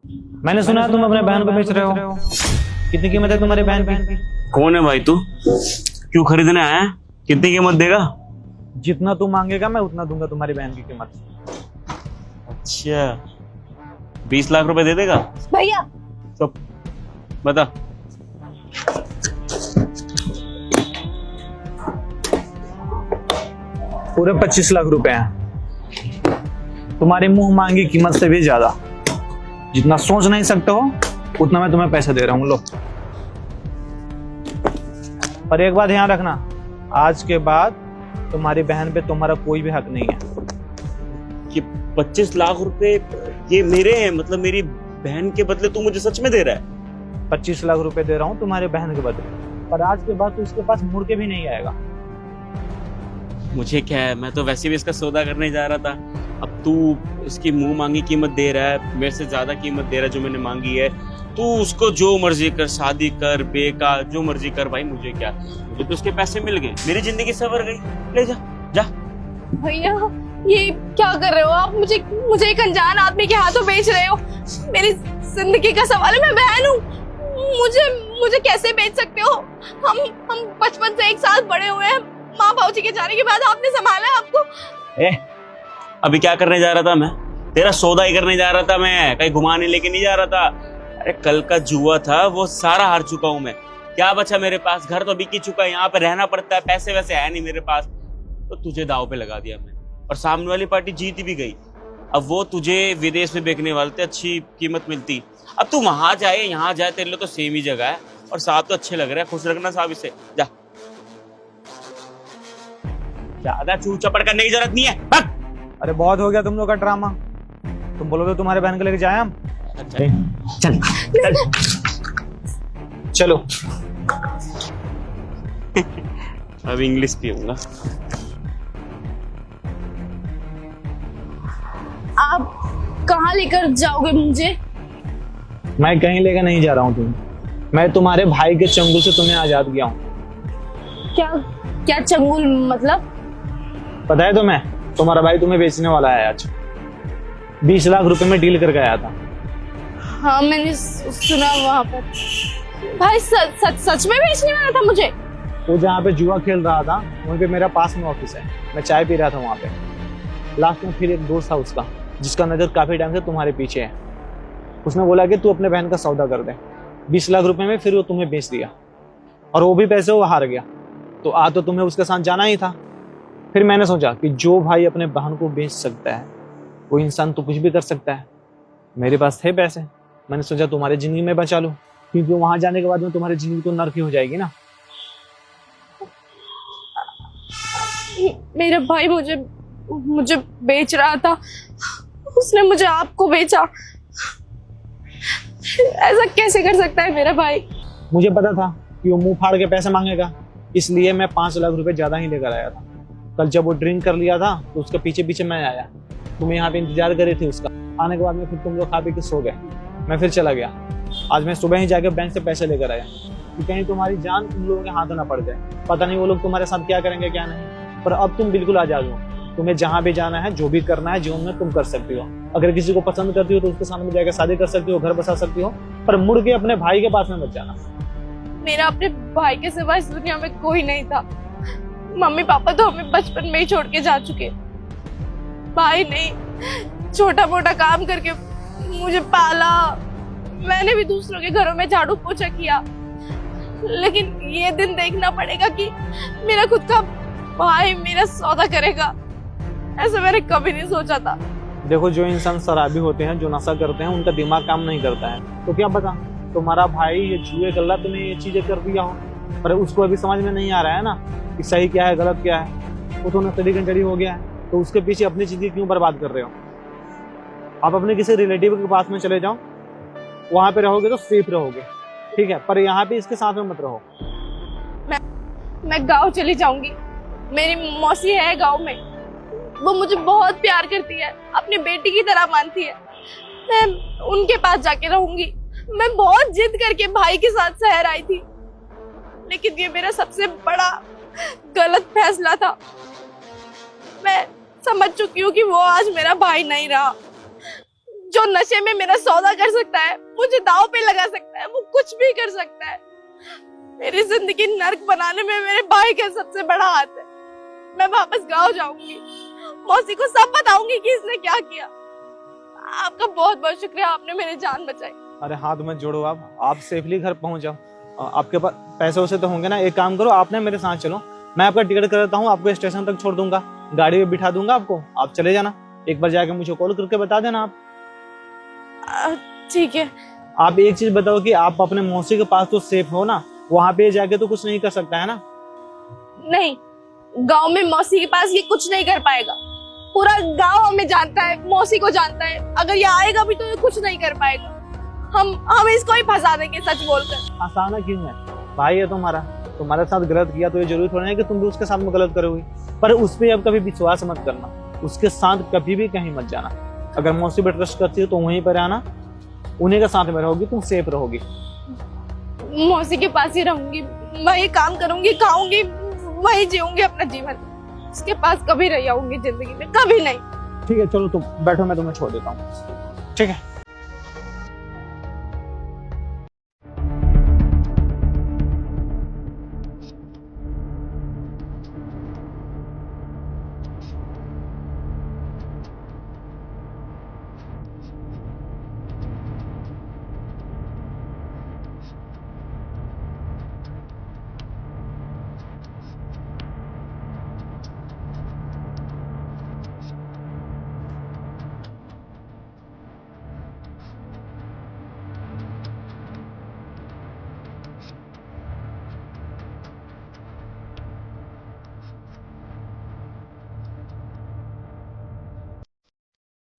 मैंने सुना तुम अपने बहन को बेच रहे हो। कितनी कीमत है तुम्हारी बहन की? कौन है भाई तू? क्यों खरीदने आया है? कितनी कीमत देगा? जितना तू मांगेगा मैं उतना दूंगा तुम्हारी बहन की कीमत। अच्छा, 20 लाख रुपए दे देगा? भैया तो बता। पूरे 25 लाख रुपए हैं। तुम्हारी मुंह मांगी कीमत से भी ज्यादा। जितना सोच नहीं सकते हो उतना मैं तुम्हें पैसे दे रहा हूँ। लो। पर एक बात ध्यान रखना, आज के बाद तुम्हारी बहन पे तुम्हारा कोई भी हक नहीं है। ये 25 लाख रुपए ये मेरे हैं, मतलब मेरी बहन के बदले तू मुझे सच में दे रहा है? 25 लाख रुपए दे रहा हूँ तुम्हारे बहन के बदले, पर आज के बाद तो इसके पास मुड़ के भी नहीं आएगा। मुझे क्या है, मैं तो वैसे भी इसका सौदा करने जा रहा था। अब तू इसकी मुंह मांगी कीमत दे रहा है, मेरे से ज्यादा कीमत दे रहा है जो मैंने मांगी है। तू उसको जो मर्जी कर, शादी कर, बेकार जो मर्जी कर भाई, मुझे क्या। मुझे तो उसके पैसे मिल गए, मेरी जिंदगी सवर गई। ले जा जा। भैया ये क्या कर रहे हो आप? मुझे एक अनजान आदमी के हाथों बेच रहे हो। मेरी जिंदगी का सवाल है, मैं बहन हूँ। मुझे कैसे बेच सकते हो? हम बचपन से एक साथ बड़े हुए हैं। माँ बाबूजी के जाने के बाद आपने संभाला आपको। अभी क्या करने जा रहा था मैं? तेरा सौदा ही करने जा रहा था मैं, कहीं घुमाने लेके नहीं जा रहा था। अरे कल का जुआ था, वो सारा हार चुका हूं मैं। क्या बचा मेरे पास? घर तो बिक ही चुका है, यहाँ पे रहना पड़ता है, पैसे वैसे है नहीं मेरे पास। तो तुझे दाव पे लगा दिया मैंने, और सामने वाली पार्टी जीत भी गई। अब वो तुझे विदेश में बेचने वाले थे, अच्छी कीमत मिलती। अब तू वहां जाए यहाँ जाए, तेरे लिए तो सेम ही जगह है, और साहब तो अच्छे लग रहे हैं। खुश रखना साहब इसे। जा, ज्यादा चूर चपड़ करने की जरूरत नहीं है। भाग। अरे बहुत हो गया तुम लोग का ड्रामा। तुम बोलोगे तुम्हारे बहन को लेके जाए हम? चल चल। चलो। अब इंग्लिश पीऊंगा। आप कहाँ लेकर जाओगे मुझे? मैं कहीं लेकर नहीं जा रहा हूँ तुम्हें। मैं तुम्हारे भाई के चंगुल से तुम्हें आजाद किया हूँ। क्या क्या चंगुल मतलब? पता है तुम्हें, तुम्हारा भाई तुम्हें बेचने वाला है आज। 20 लाख रुपए में डील करके आया था। हाँ मैंने सुना वहां पर। भाई सच में बेचने वाला था मुझे? वो जहाँ पे जुआ खेल रहा था वहीं पे मेरा पास में ऑफिस है। मैं चाय पी रहा था वहाँ पे। लास्ट में फिर एक दोस्त था उसका, जिसका नजर काफी टाइम से तुम्हारे पीछे है। उसने बोला कि तू अपने बहन का सौदा कर दे 20 लाख रुपए में। फिर वो तुम्हें बेच दिया, और वो भी पैसे वो हार गया। तो आ तो तुम्हें उसके साथ जाना ही था। फिर मैंने सोचा कि जो भाई अपने बहन को बेच सकता है वो इंसान तो कुछ भी कर सकता है। मेरे पास थे पैसे, मैंने सोचा तुम्हारी जिंदगी में बचा लूं, क्योंकि वहां जाने के बाद में तुम्हारी जिंदगी तो नर्क ही हो जाएगी ना। मेरा भाई मुझे बेच रहा था, उसने मुझे आपको बेचा। ऐसा कैसे कर सकता है मेरा भाई? मुझे पता था कि वो मुंह फाड़ के पैसे मांगेगा, इसलिए मैं 5 लाख रुपए ज्यादा ही लेकर आया था। कल जब वो ड्रिंक कर लिया था तो उसके पीछे पीछे मैं आया। तुम यहाँ पे इंतजार कर रही थी उसका। आने के बाद में फिर तुम लोग खा पी के सो गए। मैं फिर चला गया। आज मैं सुबह ही जाके बैंक से पैसे लेकर आया कि कहीं तुम्हारी जान तुम लोगों के हाथों ना पड़ जाए। पता नहीं वो लोग तुम्हारे साथ क्या करेंगे क्या नहीं। पर अब तुम बिल्कुल आजाद हो। तुम्हें जहां भी जाना है, जो भी करना है जीवन में तुम कर सकती हो। अगर किसी को पसंद करती हो तो उसके सामने जाकर शादी कर सकती हो, घर बसा सकती हो, पर मुड़ के अपने भाई के पास में मत जाना। मेरा अपने भाई के सिवा इस दुनिया में कोई नहीं था। मम्मी पापा तो हमें बचपन में ही छोड़ के जा चुके। भाई नहीं, छोटा मोटा काम करके मुझे पाला। मैंने भी दूसरों के घरों में झाड़ू पोछा किया, लेकिन ये दिन देखना पड़ेगा कि मेरा खुद का भाई मेरा सौदा करेगा। ऐसा मैंने कभी नहीं सोचा था। देखो, जो इंसान शराबी होते हैं, जो नशा करते हैं, उनका दिमाग काम नहीं करता है। तो क्या पता तुम्हारा भाई ये जुए गल्ला तुम्हें ये चीजें कर दिया हो, पर उसको अभी समझ में नहीं आ रहा है ना कि सही क्या है गलत क्या है। वो तो नशेड़ी कंचड़ी हो गया है, तो उसके पीछे अपनी जिंदगी क्यों बर्बाद कर रहे हो? आप अपने किसी रिलेटिव के पास में चले जाओ, वहां पे रहोगे तो सेफ रहोगे, ठीक है, पर यहाँ पे इसके साथ में मत रहो। मैं गाँव चली जाऊंगी। मेरी मौसी है गाँव में, वो मुझे बहुत प्यार करती है, अपनी बेटी की तरह मानती है। मैं उनके पास जाके रहूंगी। मैं बहुत जिद करके भाई के साथ शहर आई थी, लेकिन ये मेरा सबसे बड़ा गलत फैसला था। मैं समझ चुकी हूँ कि वो आज मेरा भाई नहीं रहा। जो नशे में मेरा सौदा कर सकता है, मुझे दांव पे लगा सकता है, वो कुछ भी कर सकता है। मेरी जिंदगी नर्क बनाने में मेरे भाई का सबसे बड़ा हाथ है। मैं वापस गांव जाऊंगी, मौसी को सब बताऊंगी कि इसने क्या किया। आपका बहुत बहुत शुक्रिया, आपने मेरी जान बचाई। अरे हाथ मत जोड़ो, आप सेफली घर पहुंच जाओ। आपके पास पैसे वैसे तो होंगे ना, एक काम करो, आप ना मेरे साथ चलो, मैं आपका टिकट कर देता हूँ, आपको स्टेशन तक छोड़ दूंगा, गाड़ी में बिठा दूंगा आपको, आप चले जाना। एक बार जाके मुझे कॉल करके बता देना आप। ठीक है। आप एक चीज बताओ कि आप अपने मौसी के पास तो सेफ हो ना, वहां पे जाके तो कुछ नहीं कर सकता है ना? नहीं, गांव में मौसी के पास ये कुछ नहीं कर पाएगा। पूरा गांव हमें जानता है, मौसी को जानता है। अगर ये आएगा भी तो ये कुछ नहीं कर पाएगा। हम इसको ही फंसा देंगे सच बोलकर। फंसाना क्यों है? भाई है तुम्हारे साथ गलत किया तो ये जरूरी थोड़ा है कि तुम भी उसके साथ में गलत करोगे। पर उस पर अब कभी विश्वास मत करना, उसके साथ कभी भी कहीं मत जाना। अगर मौसी पर ट्रस्ट करती हो तो वहीं पर आना, उन्हीं के साथ में रहोगी, तुम सेफ रहोगी। मौसी के पास ही रहूंगी, वही काम करूंगी, खाऊंगी, वही जीऊंगी अपना जीवन। उसके पास कभी रही आऊंगी जिंदगी में, कभी नहीं। ठीक है, चलो तुम बैठो, मैं तुम्हें छोड़ देता हूँ। ठीक है।